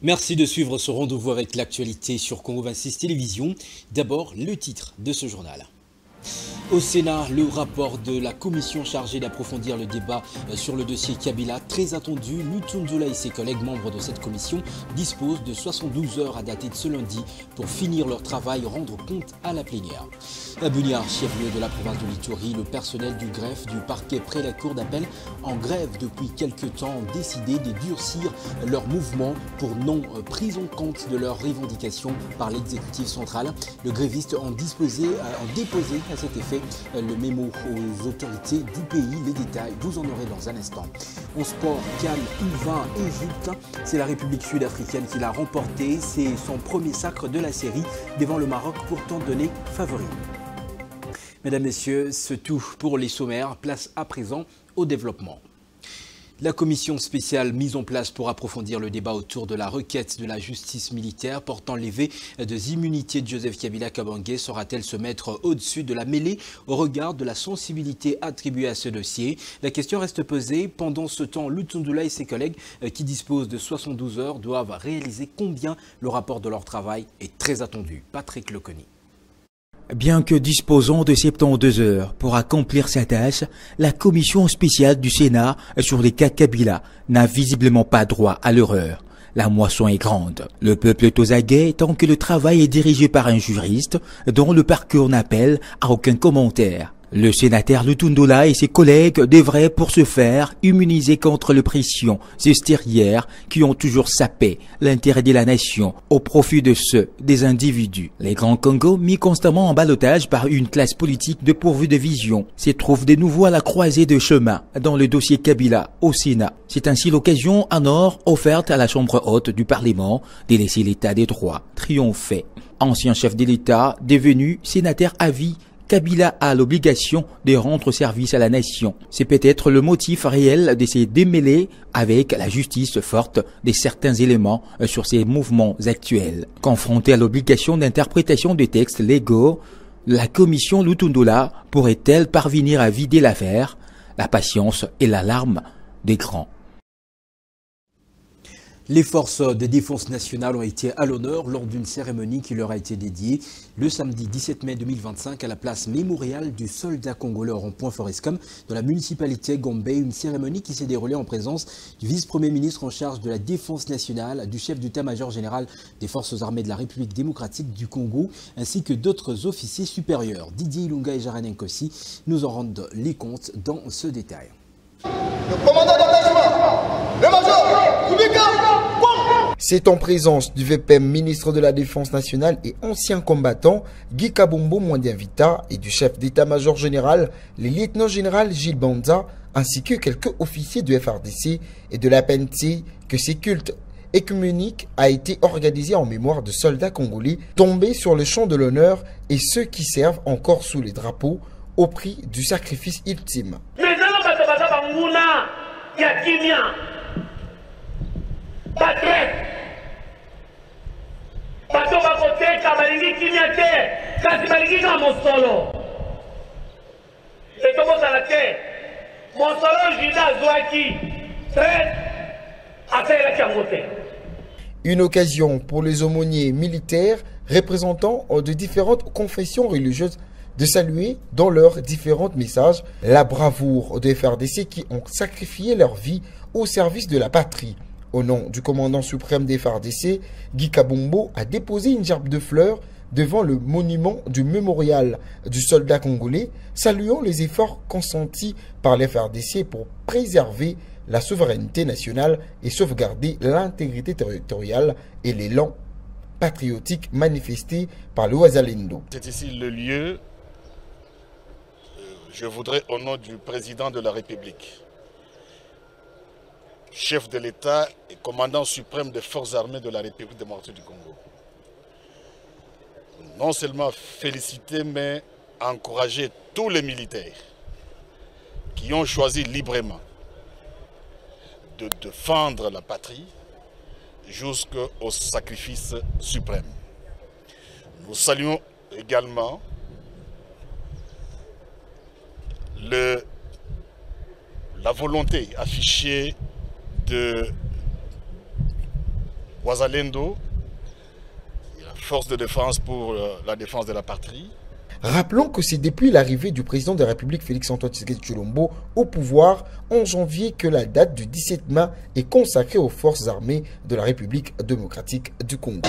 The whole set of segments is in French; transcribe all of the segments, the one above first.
Merci de suivre ce rendez-vous avec l'actualité sur Congo 26 Télévision. D'abord, le titre de ce journal. Au Sénat, le rapport de la commission chargée d'approfondir le débat sur le dossier Kabila, très attendu. Lutundula et ses collègues membres de cette commission disposent de 72 heures à dater de ce lundi pour finir leur travail et rendre compte à la plénière. À Bunia, chef-lieu de la province de l'Ituri, le personnel du greffe du parquet près la cour d'appel en grève depuis quelques temps ont décidé de durcir leur mouvement pour non prise en compte de leurs revendications par l'exécutif central. Le gréviste ont déposé à cet effet le mémo aux autorités du pays. Les détails, vous en aurez dans un instant. En sport, Cannes U20 Égypte, c'est la République sud-africaine qui l'a remporté. C'est son premier sacre de la série devant le Maroc, pourtant donné favori. Mesdames, Messieurs, c'est tout pour les sommaires. Place à présent au développement. La commission spéciale mise en place pour approfondir le débat autour de la requête de la justice militaire portant levée des immunités de Joseph Kabila Kabange saura-t-elle se mettre au-dessus de la mêlée au regard de la sensibilité attribuée à ce dossier? La question reste posée. Pendant ce temps, Lutundula et ses collègues qui disposent de 72 heures doivent réaliser combien le rapport de leur travail est très attendu. Patrick Leconi. Bien que disposant de 72 heures pour accomplir sa tâche, la commission spéciale du Sénat sur les cas Kabila n'a visiblement pas droit à l'erreur. La moisson est grande. Le peuple est aux aguets tant que le travail est dirigé par un juriste dont le parquet n'appelle à aucun commentaire. Le sénateur Lutundula et ses collègues devraient pour ce faire immuniser contre les pressions extérieures qui ont toujours sapé l'intérêt de la nation au profit de ceux des individus. Les Grands Congo, mis constamment en ballottage par une classe politique dépourvue de vision, se trouvent de nouveau à la croisée de chemin dans le dossier Kabila au Sénat. C'est ainsi l'occasion en or offerte à la Chambre haute du Parlement de laisser l'état des droits triompher. Ancien chef de l'État, devenu sénateur à vie, Kabila a l'obligation de rendre service à la nation. C'est peut-être le motif réel de ces démêlés avec la justice forte de certains éléments sur ces mouvements actuels. Confrontée à l'obligation d'interprétation des textes légaux, la commission Lutundula pourrait-elle parvenir à vider l'affaire? La patience est l'alarme des grands. Les forces de défense nationale ont été à l'honneur lors d'une cérémonie qui leur a été dédiée le samedi 17 mai 2025 à la place mémoriale du soldat congolais au rond-point Forescom de la municipalité Gombe. Une cérémonie qui s'est déroulée en présence du vice-premier ministre en charge de la défense nationale, du chef d'état-major général des forces armées de la République démocratique du Congo, ainsi que d'autres officiers supérieurs. Didier Ilunga et Jaranen Kossi nous en rendent les comptes dans ce détail. Le commandant d'engagement, le major, Kubika. C'est en présence du VPM ministre de la Défense nationale et ancien combattant Guy Kabombo Mwandiavita et du chef d'état-major général, le lieutenant-général Gilles Banza, ainsi que quelques officiers du FRDC et de la PNC, que ces cultes écuméniques a été organisé en mémoire de soldats congolais tombés sur le champ de l'honneur et ceux qui servent encore sous les drapeaux au prix du sacrifice ultime. Une occasion pour les aumôniers militaires représentant de différentes confessions religieuses de saluer dans leurs différents messages la bravoure des FRDC qui ont sacrifié leur vie au service de la patrie. Au nom du commandant suprême des FARDC, Guy Kabombo a déposé une gerbe de fleurs devant le monument du mémorial du soldat congolais, saluant les efforts consentis par les FARDC pour préserver la souveraineté nationale et sauvegarder l'intégrité territoriale et l'élan patriotique manifesté par le Ouazalendo. C'est ici le lieu, je voudrais au nom du président de la République, chef de l'État et commandant suprême des forces armées de la République démocratique du Congo, non seulement féliciter, mais encourager tous les militaires qui ont choisi librement de défendre la patrie jusqu'au sacrifice suprême. Nous saluons également la volonté affichée Wazalendo, la force de défense pour la défense de la patrie. Rappelons que c'est depuis l'arrivée du président de la République Félix-Antoine Tshisekedi Tshilombo au pouvoir en janvier que la date du 17 mai est consacrée aux forces armées de la République démocratique du Congo.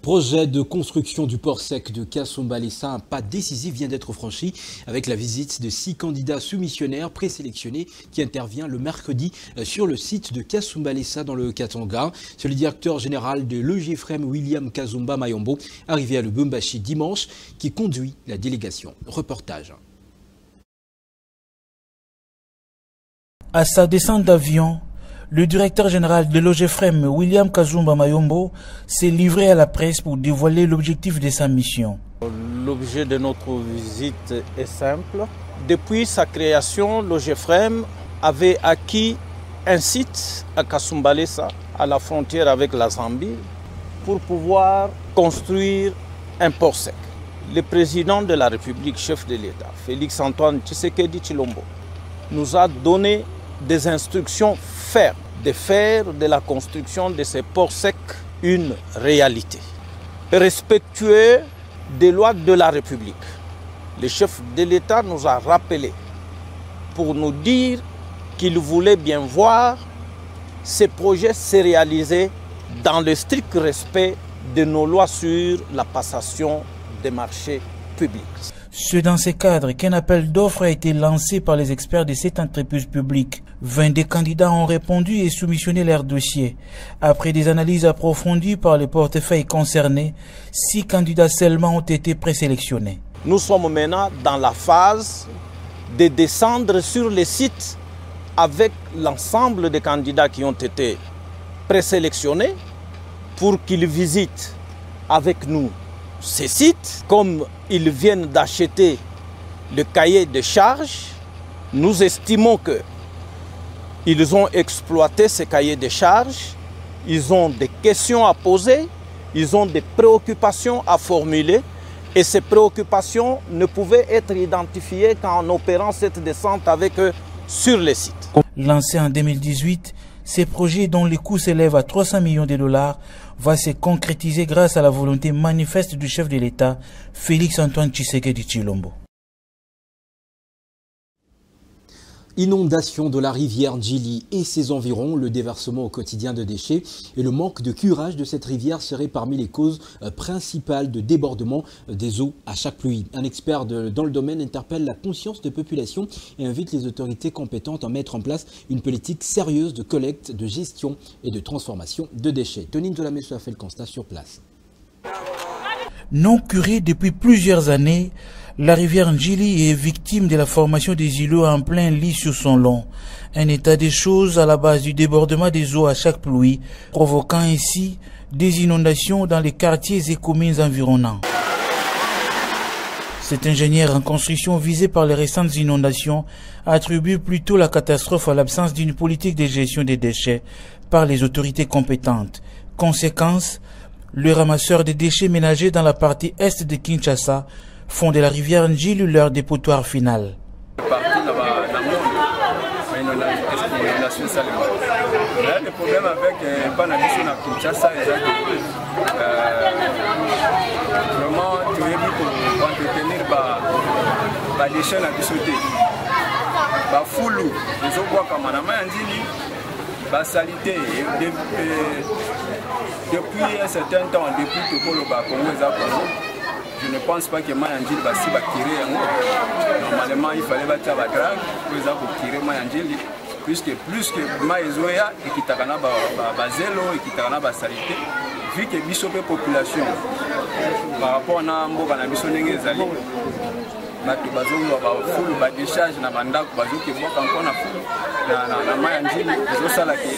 Projet de construction du port sec de Kasumbalesa, un pas décisif vient d'être franchi avec la visite de 6 candidats soumissionnaires présélectionnés qui intervient le mercredi sur le site de Kasumbalesa dans le Katanga. C'est le directeur général de l'EGFREM William Kazumba Mayombo, arrivé à Lubumbashi dimanche, qui conduit la délégation. Reportage. À sa descente d'avion, le directeur général de l'OGFREM, William Kazumba Mayombo, s'est livré à la presse pour dévoiler l'objectif de sa mission. L'objet de notre visite est simple. Depuis sa création, l'OGFREM avait acquis un site à Kasumbalesa, à la frontière avec la Zambie, pour pouvoir construire un port sec. Le président de la République, chef de l'État, Félix-Antoine Tshisekedi Tshilombo, nous a donné des instructions fermes de faire de la construction de ces ports secs une réalité. Respectueux des lois de la République, le chef de l'État nous a rappelé pour nous dire qu'il voulait bien voir ces projets se réaliser dans le strict respect de nos lois sur la passation des marchés publics. C'est dans ces cadres qu'un appel d'offres a été lancé par les experts de cette entreprise publique. 22 candidats ont répondu et soumissionné leur dossier. Après des analyses approfondies par les portefeuilles concernés, 6 candidats seulement ont été présélectionnés. Nous sommes maintenant dans la phase de descendre sur les sites avec l'ensemble des candidats qui ont été présélectionnés pour qu'ils visitent avec nous ces sites. Comme ils viennent d'acheter le cahier de charges, nous estimons qu'ils ont exploité ce cahier de charges, ils ont des questions à poser, ils ont des préoccupations à formuler et ces préoccupations ne pouvaient être identifiées qu'en opérant cette descente avec eux sur les sites. Lancé en 2018, ces projets dont les coûts s'élèvent à 300 millions de dollars va se concrétiser grâce à la volonté manifeste du chef de l'État, Félix-Antoine Tshisekedi Tshilombo. Inondation de la rivière Djili et ses environs, le déversement au quotidien de déchets et le manque de curage de cette rivière seraient parmi les causes principales de débordement des eaux à chaque pluie. Un expert dans le domaine interpelle la conscience de population et invite les autorités compétentes à mettre en place une politique sérieuse de collecte, de gestion et de transformation de déchets. Tonine de la Messe a fait le constat sur place. Non curée depuis plusieurs années, la rivière Djili est victime de la formation des îlots en plein lit sur son long. Un état des choses à la base du débordement des eaux à chaque pluie, provoquant ainsi des inondations dans les quartiers et communes environnants. Cet ingénieur en construction visé par les récentes inondations attribue plutôt la catastrophe à l'absence d'une politique de gestion des déchets par les autorités compétentes. Conséquence, le ramasseur des déchets ménagers dans la partie est de Kinshasa font de la rivière Djili leur dépotoir final. Le problème avec Panabisson à Kinshasa est vraiment tu es pour entretenir les déchets à sauter. Foulou, les eaux bois comme en Djili, salité. Depuis un certain temps, depuis que le Congo, je ne pense pas que Mayandjili va s'y tirer. Normalement, il fallait battre la drague pour tirer Mayandjili, puisque plus que Maïzoya et qui t'a bazelo et qui t'a salité, vu que bisope population par rapport à Nambo, à Bisonenge Zali, bato bazongo ba fulu ba décharge na bandako bazoki boka encore na fulu na Mayandjili ezosala ke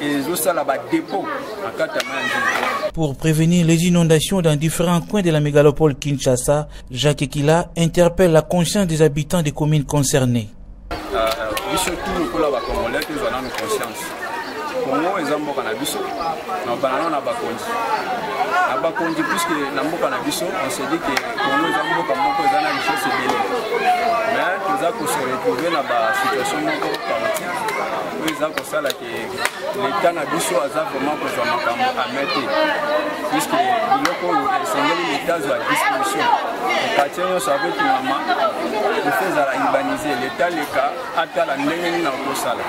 ezosala ba dépôt en kata Mayandjili. Pour prévenir les inondations dans différents coins de la mégalopole Kinshasa, Jacques Ekila interpelle la conscience des habitants des communes concernées. Surtout pour la Congolais, nous avons conscience. Congo eza mboka na biso na banano na bakonzi puisque na mboka na biso on se dit que Congo eza mboka moko eza na richesse ebele mais toza se retrouver na situation moko chaotique oyo eza kosala ke l'état na biso aza vraiment kozwa makambo amete puisque biloko oyo esengeli l'état azwa disposition quartier nyonso akotingama efo ezala urbaniser l'état leka atala ndenge nini na kosala.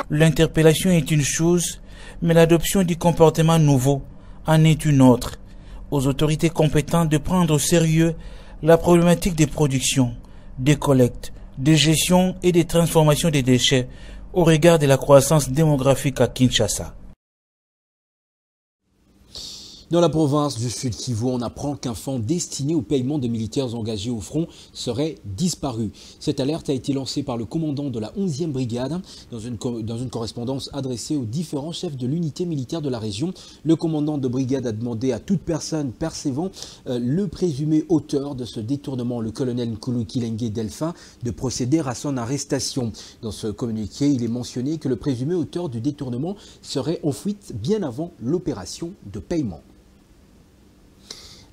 L'interpellation est une chose, mais l'adoption du comportement nouveau en est une autre. Aux autorités compétentes de prendre au sérieux la problématique des productions, des collectes, de gestion et de transformation des déchets au regard de la croissance démographique à Kinshasa. Dans la province du Sud Kivu, on apprend qu'un fonds destiné au paiement des militaires engagés au front serait disparu. Cette alerte a été lancée par le commandant de la 11e brigade dans une correspondance adressée aux différents chefs de l'unité militaire de la région. Le commandant de brigade a demandé à toute personne percevant le présumé auteur de ce détournement, le colonel Nkulu Kilenge Delphin, de procéder à son arrestation. Dans ce communiqué, il est mentionné que le présumé auteur du détournement serait en fuite bien avant l'opération de paiement.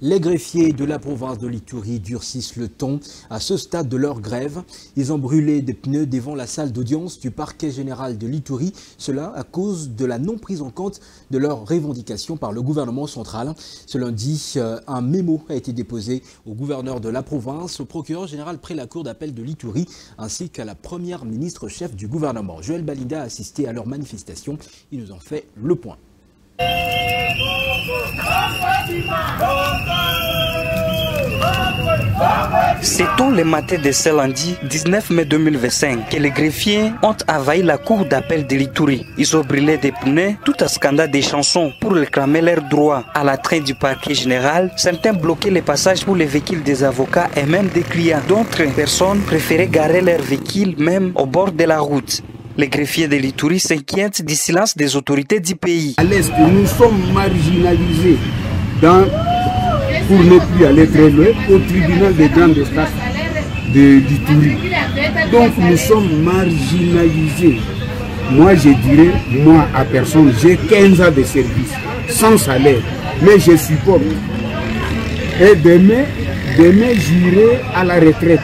Les greffiers de la province de l'Ituri durcissent le ton à ce stade de leur grève. Ils ont brûlé des pneus devant la salle d'audience du parquet général de l'Ituri, cela à cause de la non prise en compte de leurs revendications par le gouvernement central. Ce lundi, un mémo a été déposé au gouverneur de la province, au procureur général près la cour d'appel de l'Ituri, ainsi qu'à la première ministre chef du gouvernement. Joël Balinda a assisté à leur manifestation. Il nous en fait le point. C'est tôt le matin de ce lundi 19 mai 2025 que les greffiers ont envahi la cour d'appel de l'Ituri. Ils ont brûlé des pneus tout en scandant des chansons pour réclamer leurs droits. À la traîne du parquet général, certains bloquaient les passages pour les véhicules des avocats et même des clients. D'autres personnes préféraient garer leurs véhicules même au bord de la route. Les greffiers de l'Ituri s'inquiètent du silence des autorités du pays. À l'Est, nous sommes marginalisés pour ne plus aller très loin au tribunal des grandes instances d'Ituri. Donc nous sommes marginalisés. Moi je dirais, moi à personne, j'ai 15 ans de service, sans salaire, mais je supporte. Et demain j'irai à la retraite.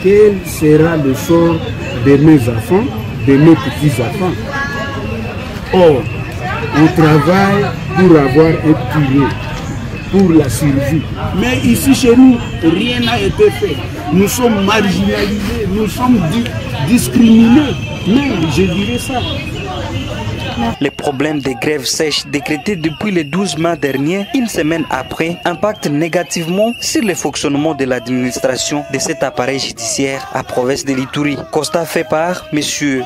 Quel sera le sort de mes enfants, de mes petits-enfants? Or, on travaille pour avoir un pilier, pour la survie. Mais ici chez nous, rien n'a été fait. Nous sommes marginalisés, nous sommes discriminés. Mais je dirais ça. Les problèmes de grève sèche décrétés depuis le 12 mai dernier, une semaine après, impactent négativement sur le fonctionnement de l'administration de cet appareil judiciaire à province de l'Ituri. Constat fait par M.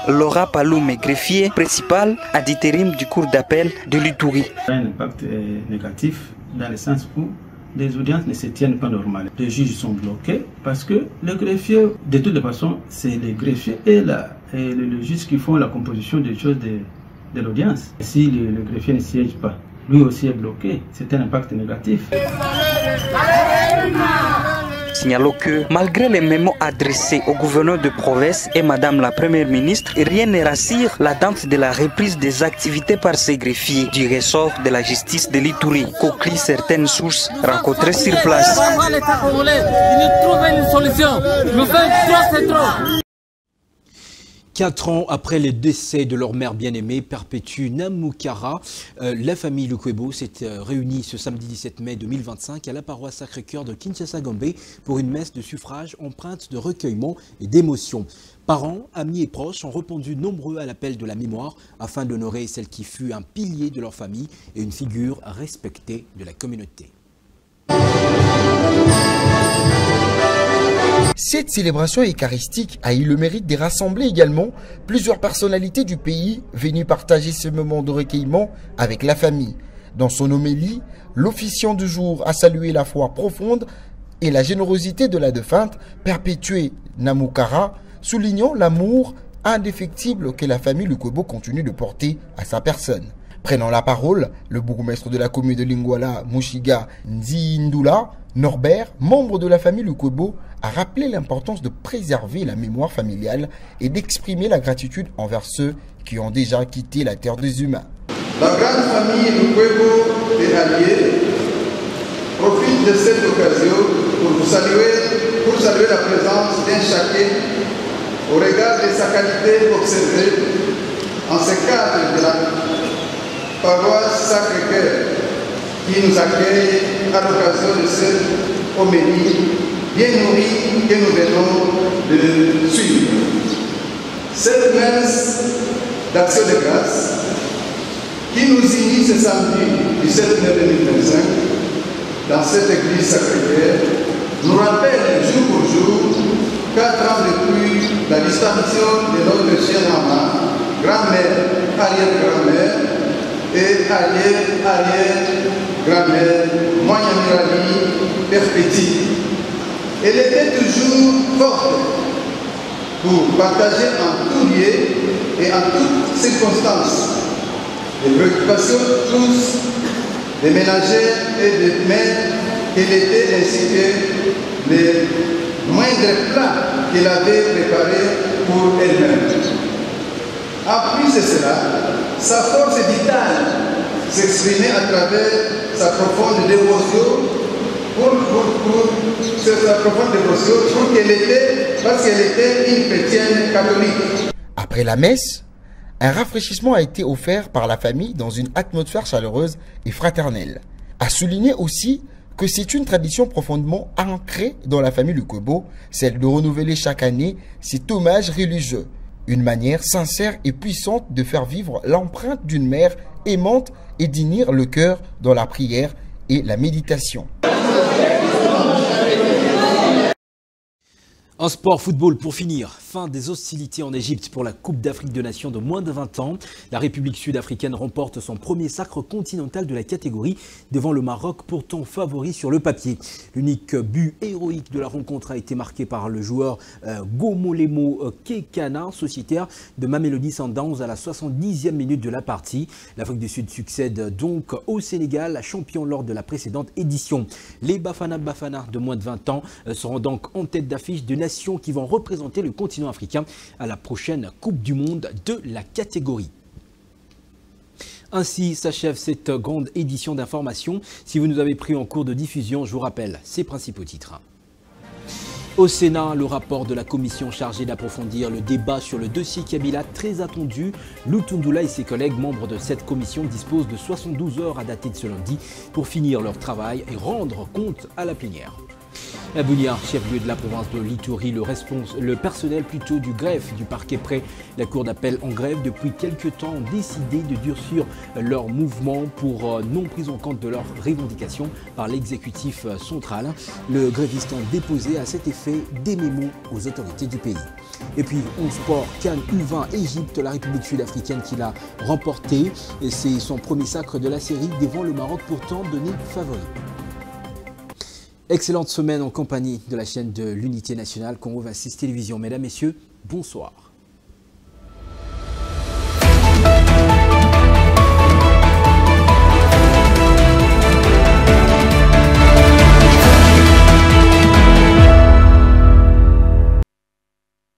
Laura Paloum, greffier principal à d'intérim du cour d'appel de l'Ituri. Un impact négatif dans le sens où les audiences ne se tiennent pas normalement. Les juges sont bloqués parce que le greffier, de toutes les façons, c'est les greffiers et le juge qui font la composition des choses de l'audience. Si le greffier ne siège pas, lui aussi est bloqué. C'est un impact négatif. Signalons que, malgré les mémos adressés au gouverneur de province et Madame la Première ministre, rien ne rassure l'attente de la reprise des activités par ces greffiers du ressort de la justice de l'Ituri, concluent certaines sources rencontrées sur place. 4 ans après le décès de leur mère bien-aimée, Perpétue Namoukara, la famille Lukwebo s'est réunie ce samedi 17 mai 2025 à la paroisse Sacré-Cœur de Kinshasa-Gombe pour une messe de suffrage empreinte de recueillement et d'émotion. Parents, amis et proches ont répondu nombreux à l'appel de la mémoire afin d'honorer celle qui fut un pilier de leur famille et une figure respectée de la communauté. Cette célébration eucharistique a eu le mérite de rassembler également plusieurs personnalités du pays venues partager ce moment de recueillement avec la famille. Dans son homélie, l'officiant du jour a salué la foi profonde et la générosité de la défunte Perpétuée Namoukara, soulignant l'amour indéfectible que la famille Lukwebo continue de porter à sa personne. Prenant la parole, le bourgmestre de la commune de Lingwala, Mushiga Nzindula, Norbert, membre de la famille Lukwebo, a rappelé l'importance de préserver la mémoire familiale et d'exprimer la gratitude envers ceux qui ont déjà quitté la terre des humains. La grande famille Lukwebo et alliés profite de cette occasion pour saluer la présence d'un chacun au regard de sa qualité observée en ce cadre de la paroisse Sacré-Cœur qui nous accueille à l'occasion de cette homélie bien nourrie que nous venons de suivre. Cette messe d'action de grâce qui nous unit ce samedi 17 mai 2025 dans cette église Sacré-Cœur nous rappelle jour pour jour, 4 ans depuis la disparition de notre chère maman, grand-mère, arrière-grand-mère et arrière-grand-mère, Moyenmirali, père petit. Elle était toujours forte pour partager en tout lieu et en toutes circonstances les préoccupations tous des ménagères et des mères qu'elle était ainsi que les moindres plats qu'elle avait préparés pour elle-même. En plus de cela, sa force vitale s'exprimait à travers sa profonde dévotion parce qu'elle était une chrétienne catholique. Après la messe, un rafraîchissement a été offert par la famille dans une atmosphère chaleureuse et fraternelle. A souligner aussi que c'est une tradition profondément ancrée dans la famille Lukwebo, celle de renouveler chaque année cet hommage religieux. Une manière sincère et puissante de faire vivre l'empreinte d'une mère aimante et d'unir le cœur dans la prière et la méditation. En sport, football, pour finir, fin des hostilités en Égypte pour la Coupe d'Afrique de Nations de moins de 20 ans. La République sud-africaine remporte son premier sacre continental de la catégorie devant le Maroc, pourtant favori sur le papier. L'unique but héroïque de la rencontre a été marqué par le joueur Gomolemo Kekana, sociétaire de Mamelodi Sundowns à la 70e minute de la partie. L'Afrique du Sud succède donc au Sénégal, champion lors de la précédente édition. Les Bafana Bafana de moins de 20 ans seront donc en tête d'affiche de nations qui vont représenter le continent africain à la prochaine Coupe du Monde de la catégorie. Ainsi s'achève cette grande édition d'information. Si vous nous avez pris en cours de diffusion, je vous rappelle ces principaux titres. Au Sénat, le rapport de la commission chargée d'approfondir le débat sur le dossier Kabila très attendu. Lutundula et ses collègues membres de cette commission disposent de 72 heures à dater de ce lundi pour finir leur travail et rendre compte à la plénière. À Bunia, chef-lieu de la province de l'Ituri, le personnel plutôt du greffe du parquet près la cour d'appel en grève depuis quelques temps ont décidé de durcir leur mouvement pour non prise en compte de leurs revendications par l'exécutif central. Le gréviste a déposé à cet effet des mémos aux autorités du pays. Et puis en sport, CAN U20 Égypte, la République sud-africaine qui l'a remporté. C'est son premier sacre de la série devant le Maroc pourtant donné favori. Excellente semaine en compagnie de la chaîne de l'Unité nationale Congo 26 Télévision. Mesdames, Messieurs, bonsoir.